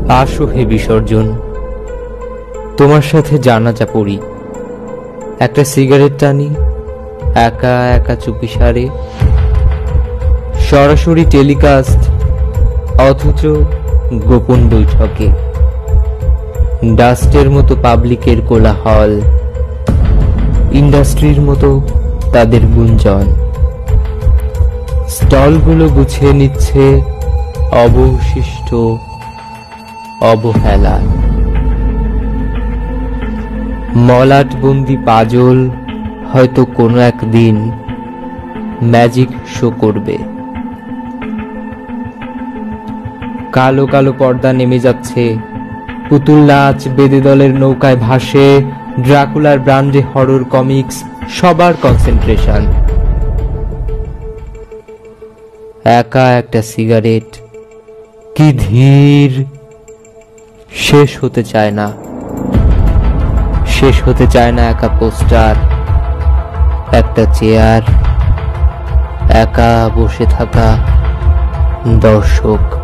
আসো হে বিসর্জন, তোমার সাথে জানাজা পড়ি, একটা সিগারেট টানি, একা একা চুপিসারে। সরাসরি টেলিকাস্ট, অথচ গোপন বৈঠকে। ডাস্টের মতো পাবলিকের কোলাহল, ইন্ডাস্ট্রির মতো তাদের গুঞ্জন। স্টলগুলো গুছিয়ে নিচ্ছে অবশিষ্ট অবহেলা। মলাটবন্দি পাজল হয়তো কোনো একদিন ম্যাজিক শো করবে। কালো কালো পর্দা নেমে যাচ্ছে, পুতুল নাচ বেদে দলের নৌকায় ভাসে, ড্রাকুলার ব্র্যান্ডে হরর কমিক্স, সবার কনসেন্ট্রেশন। একা একটা সিগারেট, কি ধীর, শেষ হতে চায় না। শেষ হতে চায় না একা পোস্টার, একটা চেয়ার, একা বসে থাকা দর্শক।